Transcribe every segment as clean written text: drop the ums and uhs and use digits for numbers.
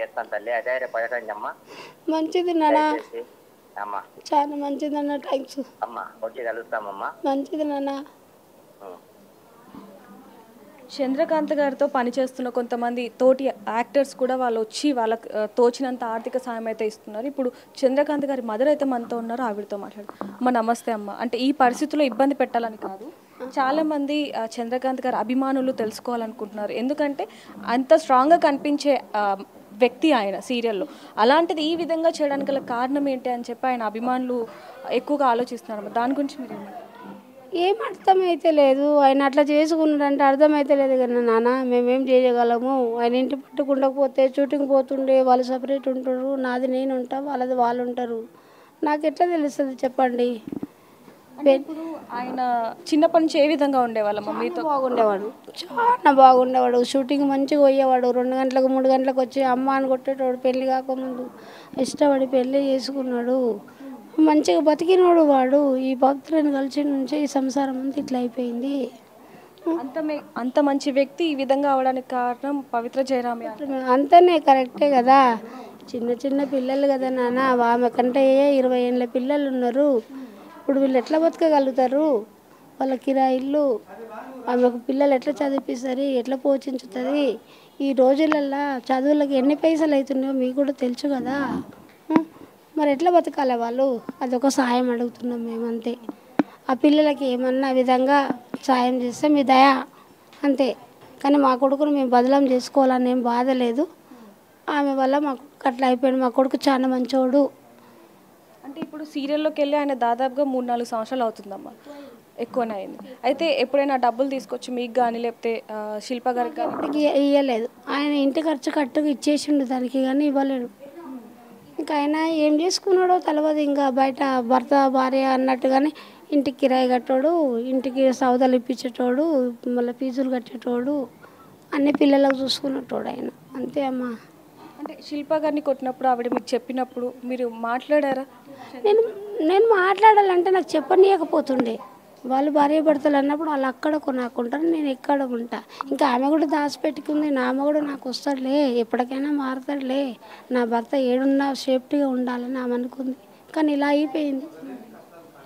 చేస్తాను తల్లి. అధైర్యపడకండి అమ్మా. మంచిది నాన్న, దయచేసి అమ్మా చాలా మంచిది అన్న. థ్యాంక్స్. అమ్మా వచ్చి కలుస్తామమ్మా. మంచిది నాన్న. ఉం. చంద్రకాంత్ గారితో పనిచేస్తున్న కొంతమంది తోటి యాక్టర్స్ కూడా వాళ్ళు వచ్చి వాళ్ళకి తోచినంత ఆర్థిక సాయం అయితే ఇస్తున్నారు. ఇప్పుడు చంద్రకాంత్ గారి మదర్ అయితే మనతో ఉన్నారు, ఆవిడతో మాట్లాడు. అమ్మ నమస్తే అమ్మ. అంటే ఈ పరిస్థితుల్లో ఇబ్బంది పెట్టాలని కాదు, చాలామంది చంద్రకాంత్ గారి అభిమానులు తెలుసుకోవాలనుకుంటున్నారు. ఎందుకంటే అంత స్ట్రాంగ్గా కనిపించే వ్యక్తి ఆయన సీరియల్లో, అలాంటిది ఈ విధంగా చేయడానికి గల కారణం ఏంటి అని చెప్పి ఆయన అభిమానులు ఎక్కువగా ఆలోచిస్తున్నారు. దాని గురించి మీరు ఏమంటారు? ఏం అర్థమైతే లేదు. ఆయన అట్లా చేసుకున్నాడంటే అర్థమైతే లేదు కదా నాన్న. మేమేం చేయగలము? ఆయన ఇంటి పట్టుకుండకపోతే షూటింగ్ పోతుండే, వాళ్ళు సపరేట్ ఉంటారు, నాది నేను ఉంటా, వాళ్ళది వాళ్ళు ఉంటారు. నాకు ఎట్లా తెలుస్తుంది చెప్పండి? ఇప్పుడు ఆయన చిన్నప్పటి నుంచి ఏ విధంగా ఉండేవాళ్ళమ్మ మీతో? బాగుండేవాడు, చాలా బాగుండేవాడు. షూటింగ్ మంచిగా పోయేవాడు. 2 గంటలకు 3 గంటలకు వచ్చి అమ్మ అని కొట్టేటోడు. పెళ్లి కాకముందు ఇష్టపడి పెళ్లి చేసుకున్నాడు. మంచిగా బతికినోడు వాడు. ఈ భక్తులను కలిసి నుంచి ఈ సంసారం అంతా ఇట్లా అయిపోయింది. అంత మంచి వ్యక్తి ఈ విధంగా అవడానికి కారణం పవిత్ర జయరామే. అంతనే కరెక్టే కదా. చిన్న చిన్న పిల్లలు కదా నాన్న. ఆమె కంటే 20 ఏళ్ళ పిల్లలు ఉన్నారు. ఇప్పుడు వీళ్ళు ఎట్లా బతకగలుగుతారు? వాళ్ళ కిరాయిళ్ళు, ఆమెకు పిల్లలు ఎట్లా చదివిస్తారు, ఎట్లా పోషించుతుంది? ఈ రోజులల్లో చదువులకు ఎన్ని పైసలు అవుతున్నాయో మీకు కూడా తెలుసు కదా. మరి ఎట్లా బతకాలి వాళ్ళు? అదొక సాయం అడుగుతున్నాం మేమంతే. ఆ పిల్లలకి ఏమన్నా విధంగా సాయం చేస్తే మీ దయ అంతే. కానీ మా కొడుకును మేము బదలం చేసుకోవాలని ఏం బాధ లేదు. ఆమె వల్ల మా కొడుకు అట్లా అయిపోయాడు. మా కొడుకు చాలా మంచోడు. అంటే ఇప్పుడు సీరియల్లోకి వెళ్ళి ఆయన దాదాపుగా 3-4 సంవత్సరాలు అవుతుందమ్మా, ఎక్కువనే అయింది. అయితే ఎప్పుడైనా డబ్బులు తీసుకొచ్చి మీకు కానీ లేకపోతే శిల్ప గారికి కానీ ఇవ్వలేదు. ఆయన ఇంటి ఖర్చు కట్టుకు ఇచ్చేసిండు దానికి, కానీ ఇవ్వలేడు. ఇంకా ఆయన ఏం చేసుకున్నాడో తెలియదు. ఇంకా బయట భర్త భార్య అన్నట్టుగానే ఇంటికి కిరాయి కట్టోడు, ఇంటికి సౌదాలు ఇప్పించేటోడు, మళ్ళీ ఫీజులు కట్టేటోడు, అన్ని పిల్లలకు చూసుకునేటోడు ఆయన. అంతే అమ్మా. అంటే శిల్ప గారిని కొట్టినప్పుడు ఆవిడ మీకు చెప్పినప్పుడు మీరు మాట్లాడారా? నేను మాట్లాడాలంటే నాకు చెప్పనీయకపోతుండే. వాళ్ళు భార్య భర్తలు అన్నప్పుడు వాళ్ళు అక్కడ కొనాకుంటారు, నేను ఎక్కడ ఉంటా. ఇంకా ఆమె కూడా దాచిపెట్టుకుంది. నా ఆమె కూడా నాకు వస్తాడులే, ఎప్పటికైనా మారుతాడులే, నా భర్త ఏడున్నా సేఫ్టీగా ఉండాలని ఆమె అనుకుంది. కానీ ఇలా అయిపోయింది.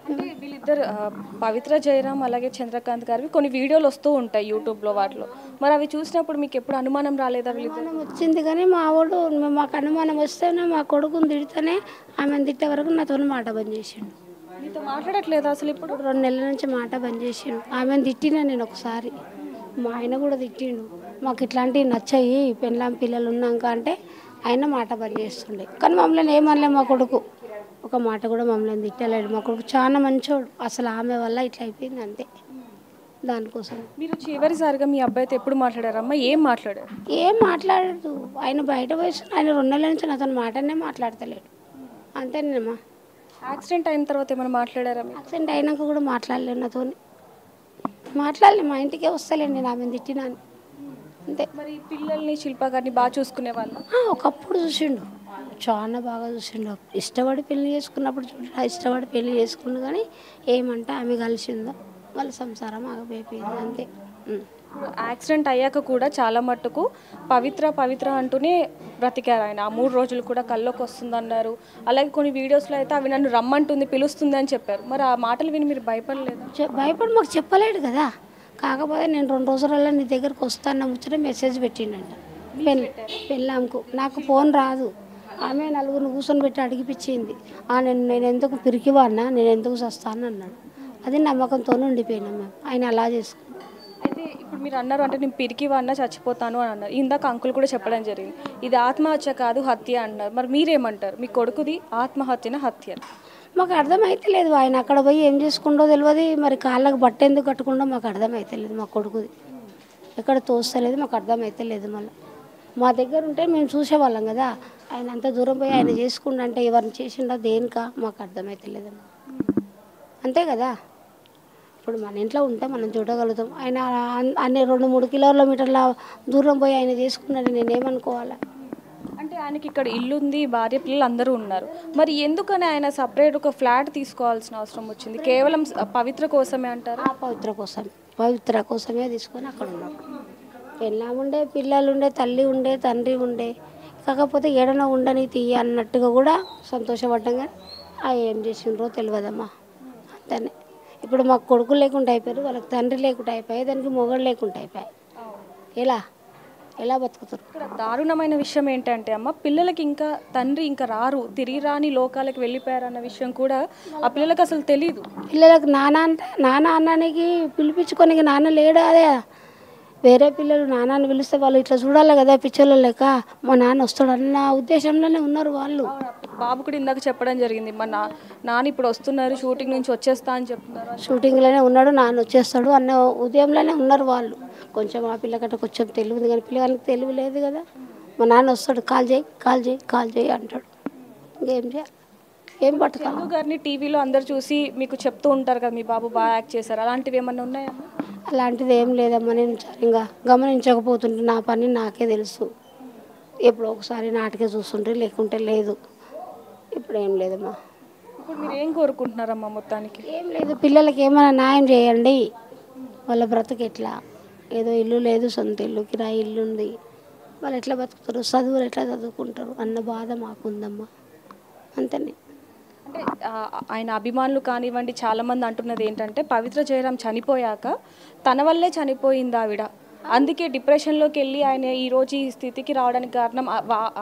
అంటే వీళ్ళిద్దరు పవిత్ర జయరామ్ అలాగే చంద్రకాంత్ గారివి కొన్ని వీడియోలు వస్తూ ఉంటాయి యూట్యూబ్లో, వాటిలో. మరి అవి చూసినప్పుడు మీకు ఎప్పుడు అనుమానం రాలేదా? వీళ్ళిద్దరు వచ్చింది కానీ మా వాడు మాకు అనుమానం వస్తేనే మా కొడుకుని తిడితేనే ఆమెను తిట్టే వరకు నాతో మాట బంద్ చేసిండు. మీతో మాట్లాడట్లేదు అసలు? ఇప్పుడు 2 నెలల నుంచి మాట బంద్ చేసిండు. ఆమెను తిట్టినా నేను ఒకసారి, మా ఆయన కూడా తిట్టిండు. మాకు ఇట్లాంటివి నచ్చాయి పెళ్ళాం పిల్లలు ఉన్నాక అంటే ఆయన మాట బంద్ చేస్తుండే. కానీ మమ్మల్ని ఏమనలే. మా కొడుకు ఒక మాట కూడా మమ్మల్ని తిట్టలేడు. మా కొడుకు చాలా మంచోడు. అసలు ఆమె వల్ల ఇట్లా అయిపోయింది అంతే. దానికోసం మీరు చివరిసారిగా మీ అబ్బాయితో ఎప్పుడు మాట్లాడారమ్మా? ఏం మాట్లాడారు? ఏం మాట్లాడదు. ఆయన బయట వయసు ఆయన 2 నెలల నుంచి నాతో మాటనే మాట్లాడతలేడు. అంతేనమ్మా. యాక్సిడెంట్ అయిన తర్వాత ఏమైనా మాట్లాడారా? యాక్సిడెంట్ అయినాక కూడా మాట్లాడలేను నాతో. మాట్లాడలే. మా ఇంటికే వస్తలేండి నేను ఆమెను తిట్టినాను అంతే. మరి పిల్లల్ని శిల్ప గారిని బాగా చూసుకునే వాళ్ళు? ఒకప్పుడు చూసిండు, చాలా బాగా చూసిండు. ఇష్టపడి పెళ్లి చేసుకున్నప్పుడు చూడ ఇష్టపడి పెళ్లి చేసుకుండు. కానీ ఏమంటే ఆమె కలిసిందో వాళ్ళ సంసారం ఆగపోయింది అంతే. యాక్సిడెంట్ అయ్యాక కూడా చాలా మట్టుకు పవిత్ర పవిత్ర అంటూనే బ్రతికారు ఆయన. ఆ 3 రోజులు కూడా కల్లోకి వస్తుందన్నారు. అలాగే కొన్ని వీడియోస్లో అయితే అవి నన్ను రమ్మంటుంది, పిలుస్తుంది అని చెప్పారు. మరి ఆ మాటలు విని మీరు భయపడలేదా? భయపడి మాకు చెప్పలేడు కదా. కాకపోతే నేను 2 రోజులలో నీ దగ్గరకు వస్తాను ముచ్చట మెసేజ్ పెట్టిండంట పెళ్ళాంకు. నాకు ఫోన్ రాదు. ఆమె 4గురిని కూర్చొని పెట్టి అడిగిపించింది. నేను ఎందుకు పిరికివాడినా, నేను ఎందుకు చస్తాను అన్నాడు. అది నమ్మకంతో ఉండిపోయినాం మేము. ఆయన అలా చేసుకున్నాం. అయితే ఇప్పుడు మీరు అన్నారు అంటే నేను పిరికివాడినా చచ్చిపోతాను అని అన్నారు. ఇందాక అంకుల్ కూడా చెప్పడం జరిగింది, ఇది ఆత్మహత్య కాదు హత్య అన్నారు. మరి మీరేమంటారు? మీ కొడుకుది ఆత్మహత్యన హత్య? మాకు అర్థమైతే లేదు. ఆయన అక్కడ పోయి ఏం చేసుకుంటో తెలియదు. మరి కాళ్ళకు బట్ట ఎందుకు కట్టుకుంటో మాకు అర్థమైతే లేదు. మా కొడుకుది ఎక్కడ తోస్తలేదు, మాకు అర్థమైతే లేదు. మళ్ళీ మా దగ్గర ఉంటే మేము చూసేవాళ్ళం కదా. ఆయన అంత దూరం పోయి ఆయన చేసుకుంటే ఎవరిని చేసిండా దేనికా మాకు అర్థమైతే లేదమ్మా. అంతే కదా. ఇప్పుడు మన ఇంట్లో ఉంటే మనం చూడగలుగుతాం. ఆయన అన్ని 2-3 కిలోమీటర్ల దూరం పోయి ఆయన చేసుకున్నాడు, నేనేమనుకోవాలా? అంటే ఆయనకి ఇక్కడ ఇల్లు ఉంది, భార్య పిల్లలు అందరూ ఉన్నారు. మరి ఎందుకని ఆయన సపరేట్ ఒక ఫ్లాట్ తీసుకోవాల్సిన అవసరం వచ్చింది? కేవలం పవిత్ర కోసమే అంటారా? పవిత్ర కోసమే తీసుకొని అక్కడ ఉన్నాం. పెళ్ళాముండే, పిల్లలు ఉండే, తల్లి ఉండే, తండ్రి ఉండే. కాకపోతే ఏడనో ఉండని తీయ అన్నట్టుగా కూడా సంతోషపడ్డాం. కానీ ఏం చేసిండ్రో తెలియదమ్మా. అంతనే ఇప్పుడు మాకు కొడుకులు లేకుండా అయిపోయారు, వాళ్ళకి తండ్రి లేకుండా అయిపోయాయి, దానికి మొగడు లేకుండా అయిపోయాయి. ఎలా ఎలా బతుకుతారు? ఇక్కడ దారుణమైన విషయం ఏంటంటే అమ్మ, పిల్లలకి ఇంకా తండ్రి ఇంకా రారు, తిరిగి రాని లోకాలకు వెళ్ళిపోయారన్న విషయం కూడా ఆ పిల్లలకు అసలు తెలియదు. పిల్లలకు నాన్న అంటే నాన్న అన్నానికి పిలిపించుకొని నాన్న లేడా? అదే వేరే పిల్లలు నాన్నని పిలిస్తే వాళ్ళు ఇట్లా చూడాలి కదా పిచ్చోళ్ళ లెక్క, మా నాన్న వస్తాడు అన్న ఉద్దేశంలోనే ఉన్నారు వాళ్ళు. బాబు కూడా ఇందాక చెప్పడం జరిగింది, మా నాన్న ఇప్పుడు వస్తున్నారు, షూటింగ్ నుంచి వచ్చేస్తా అని చెప్తున్నారు. షూటింగ్లోనే ఉన్నాడు, నాన్న వచ్చేస్తాడు అన్న ఉదయంలోనే ఉన్నారు వాళ్ళు. కొంచెం ఆ పిల్లకట్ట కొంచెం తెలియదు, కానీ పిల్లగానికి తెలివి లేదు కదా. మా నాన్న వస్తాడు, కాల్ చేయి కాల్ చేయి కాల్ చేయి అంటాడు. ఇంకేం చేయాలి? ఏం పట్టుకోవాలి? చందు గారిని టీవీలో అందరు చూసి మీకు చెప్తూ ఉంటారు కదా, మీ బాబు బాగా యాక్ట్ చేశారు, అలాంటివి ఏమన్నా ఉన్నాయమ్మా? అలాంటిది ఏం లేదమ్మా. నేను సరిగ్గా గమనించకపోతుంటే నా పని నాకే తెలుసు. ఎప్పుడో ఒకసారి నాటికే చూస్తుంటే, లేకుంటే లేదు. ఇప్పుడు ఏం లేదమ్మా. ఇప్పుడు మీరు ఏం కోరుకుంటున్నారమ్మా మొత్తానికి? ఏం లేదు, పిల్లలకి ఏమైనా న్యాయం చేయండి. వాళ్ళ బ్రతుకు ఎట్లా? ఏదో ఇల్లు లేదు, సొంత ఇల్లు, కిరాయి ఇల్లు ఉంది, వాళ్ళు ఎట్లా బతుకుతారు, చదువులు ఎట్లా చదువుకుంటారు అన్న బాధ మాకుందమ్మా. అంతనే. అంటే ఆయన అభిమానులు కానివ్వండి, చాలామంది అంటున్నది ఏంటంటే, పవిత్ర జయరాం చనిపోయాక తన వల్లే చనిపోయింది ఆవిడ, అందుకే డిప్రెషన్లోకి వెళ్ళి ఆయన ఈరోజు ఈ స్థితికి రావడానికి కారణం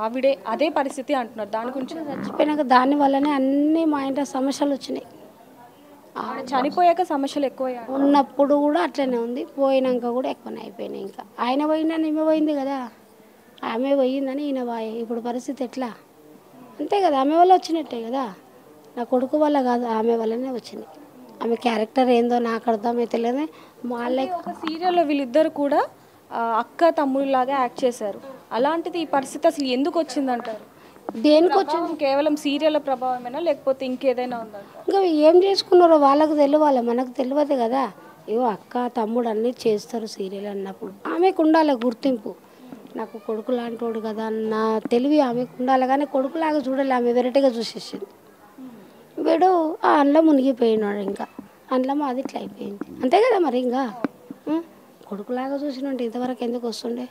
ఆవిడే, అదే పరిస్థితి అంటున్నారు. దాని గురించి చచ్చిపోయినాక దాని వల్లనే అన్నీ మా ఇంట్లో సమస్యలు వచ్చినాయి. చనిపోయాక సమస్యలు ఎక్కువయ్యాయి. ఉన్నప్పుడు కూడా అట్లనే ఉంది, పోయినాక కూడా ఎక్కువనే అయిపోయినాయి. ఇంకా ఆయన పోయిందని ఈమె పోయింది కదా, ఆమె పోయిందని ఈయన పోయి. ఇప్పుడు పరిస్థితి ఎట్లా? అంతే కదా, ఆమె వల్ల వచ్చినట్టే కదా. నా కొడుకు వల్ల కాదు, ఆమె వల్లనే వచ్చింది. ఆమె క్యారెక్టర్ ఏందో నాకు అర్థమైతలేదు. వాళ్ళే ఒక సీరియల్లో వీళ్ళిద్దరు కూడా అక్క తమ్ముళ్ళలాగా యాక్ట్ చేశారు, అలాంటిది ఈ పరిస్థితి అసలు ఎందుకు వచ్చిందంటారు? దేనికి వచ్చింది? కేవలం సీరియల్ ప్రభావమేనా, లేకపోతే ఇంకేదైనా ఉందంటారు? ఇంకా ఏం చేసుకున్నారో వాళ్ళకు తెలియాలి, మనకు తెలియదు కదా. ఏవో అక్క తమ్ముడు అన్నీ చేస్తారు సీరియల్ అన్నప్పుడు. ఆమెకు ఉండాలి గుర్తింపు. నాకు కొడుకు లాంటోడు కదా అన్న తెలివి ఆమెకు ఉండాలి, కానీ కొడుకులాగా చూడాలి. ఆమె వెరైటీగా చూసేసింది. వీడు ఆ అందులో మునిగిపోయినాడు, ఇంకా అందులో మాది ఇట్లా అయిపోయింది. అంతే కదా మరి. ఇంకా కొడుకులాగా చూసినంటే ఇంతవరకు ఎందుకు వస్తుండే?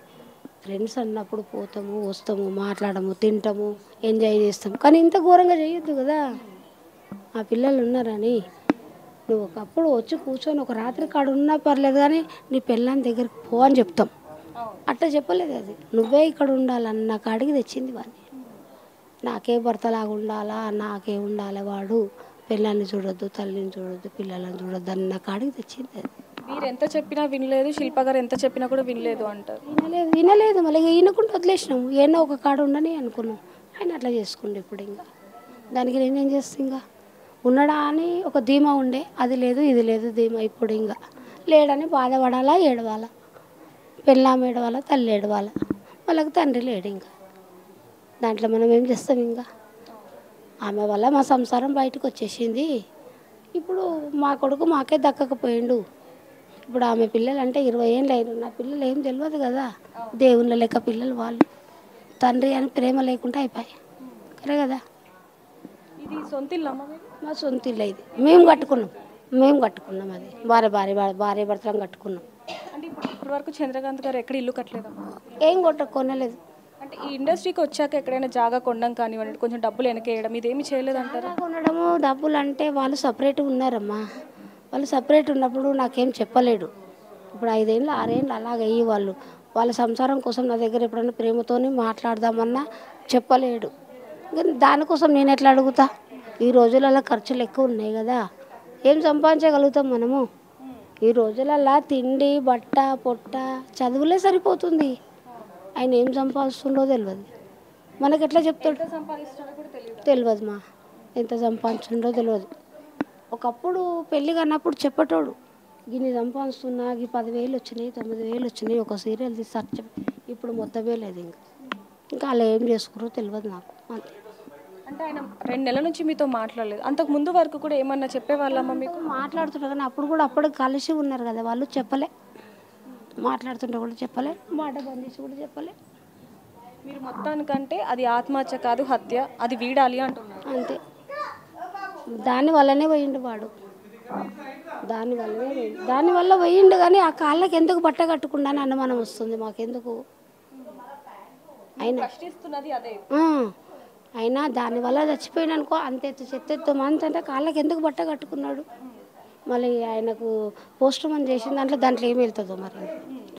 ఫ్రెండ్స్ అన్నప్పుడు పోతాము, వస్తాము, మాట్లాడము, తింటాము, ఎంజాయ్ చేస్తాము, కానీ ఇంత ఘోరంగా చేయొద్దు కదా. ఆ పిల్లలు ఉన్నారని నువ్వు ఒకప్పుడు వచ్చి కూర్చొని ఒక రాత్రి కాడు ఉన్నా పర్లేదు, కానీ నీ పిల్లని దగ్గరికి పో అని చెప్తాం. అట్లా చెప్పలేదు. అది నువ్వే ఇక్కడ ఉండాలన్న కాడికి తెచ్చింది వాడిని. నాకే భర్తలాగా ఉండాలా, నాకే ఉండాలి వాడు, పిల్లల్ని చూడొద్దు, తల్లిని చూడొద్దు, పిల్లలని చూడొద్దు అన్న కాడికి తెచ్చింది. అది మీరు ఎంత చెప్పినా వినలేదు, శిల్ప గారు ఎంత చెప్పినా కూడా వినలేదు అంటారు. వినలేదు మళ్ళీ ఈయనకుండా వదిలేసినాము. ఏమో ఒక కాడ ఉండని అనుకున్నాం, ఆయన అట్లా చేసుకుండే. ఇప్పుడు ఇంకా దానికి నేనేం చేస్తా? ఇంకా ఉన్నాడా అని ఒక ధీమా ఉండే, అది లేదు ఇది లేదు ధీమా. ఇప్పుడు ఇంకా లేడని బాధపడాలా, ఏడవాలా, పెళ్ళాం ఏడవాలా, తల్లి ఏడవాలా, వాళ్ళకి తండ్రి లేడు. ఇంకా దాంట్లో మనం ఏం చేస్తాం? ఇంకా ఆమె వల్ల మా సంసారం బయటకు వచ్చేసింది. ఇప్పుడు మా కొడుకు మాకే దక్కకపోయిండు. ఇప్పుడు ఆమె పిల్లలు అంటే 20 ఏళ్ళు అయిన నా పిల్లలు ఏం తెలియదు కదా. దేవుళ్ళ లెక్క పిల్లలు వాళ్ళు, తండ్రి అని ప్రేమ లేకుండా అయిపోయి కరే కదా. ఇది సొంత ఇల్లు అమ్మ? మా సొంత ఇల్లు ఇది, మేము కట్టుకున్నాం. అది భార్య భర్తలం కట్టుకున్నాం. అంటే ఇప్పటి వరకు చంద్రకాంత్ గారు ఎక్కడ ఇల్లు కట్టలేదమ్మా? ఏం కొనలేదు. అంటే ఈ ఇండస్ట్రీకి వచ్చాక ఎక్కడైనా జాగా కొనడం కానివ్వండి, కొంచెం డబ్బులు వెనకేయడం, ఇదేమి చేయలేదంటారా? కొనడము డబ్బులు అంటే వాళ్ళు సపరేట్గా ఉన్నారమ్మా. వాళ్ళు సపరేట్ ఉన్నప్పుడు నాకేం చెప్పలేడు. ఇప్పుడు 5 ఏళ్ళు 6 ఏళ్ళు అలాగే అయ్యి వాళ్ళ సంసారం కోసం నా దగ్గర ఎప్పుడైనా ప్రేమతోని మాట్లాడదామన్నా చెప్పలేడు. దానికోసం నేను ఎట్లా అడుగుతా? ఈ రోజులలో ఖర్చులు ఎక్కువ ఉన్నాయి కదా, ఏం సంపాదించగలుగుతాం మనము? ఈ రోజులలో తిండి బట్ట పొట్ట చదువులే సరిపోతుంది. ఆయన ఏం సంపాదిస్తుండో తెలియదు, మనకు ఎట్లా చెప్తాడు? తెలియదు మా ఎంత సంపాదించుండో తెలియదు. ఒకప్పుడు పెళ్ళి కన్నప్పుడు చెప్పటోడు, గిన్ని సంపాదిస్తున్నా, ఈ 10,000 వచ్చినాయి, 9,000 వచ్చినాయి, ఒక సీరియల్ తీసి. ఇప్పుడు మొత్తమే లేదు. ఇంకా అలా ఏం చేసుకున్నారో తెలియదు నాకు. అంతే. అంటే ఆయన 2 నెలల నుంచి మీతో మాట్లాడలేదు, అంతకు ముందు వరకు కూడా ఏమన్నా చెప్పేవాళ్ళమ్మ మీకు? మాట్లాడుతున్నారు కానీ అప్పుడు కలిసి ఉన్నారు కదా వాళ్ళు, చెప్పలే. మాట్లాడుతుంటే కూడా చెప్పలే, మాట బంధించి కూడా చెప్పలే. మీరు మొత్తానికంటే అది ఆత్మహత్య కాదు, హత్య, అది వీడాలి అంటున్నారు. అంతే. దానివల్లనే పోయిండు వాడు, దానివల్ల పోయిండు. కానీ ఆ కాళ్ళకి ఎందుకు బట్ట కట్టుకుండా అని అనుమానం వస్తుంది మాకెందుకు. అయినా ప్రశ్నిస్తున్నది అదే. ఆ, అయినా దానివల్ల చచ్చిపోయాడు అనుకో, అంతెత్తు చెత్తెత్తు మంత్ అంటే కాళ్ళకి ఎందుకు బట్ట కట్టుకున్నాడు? మళ్ళీ ఆయనకు పోస్ట్ మార్టం చేసిన దాంట్లో ఏమి వెళ్తుందో మరి.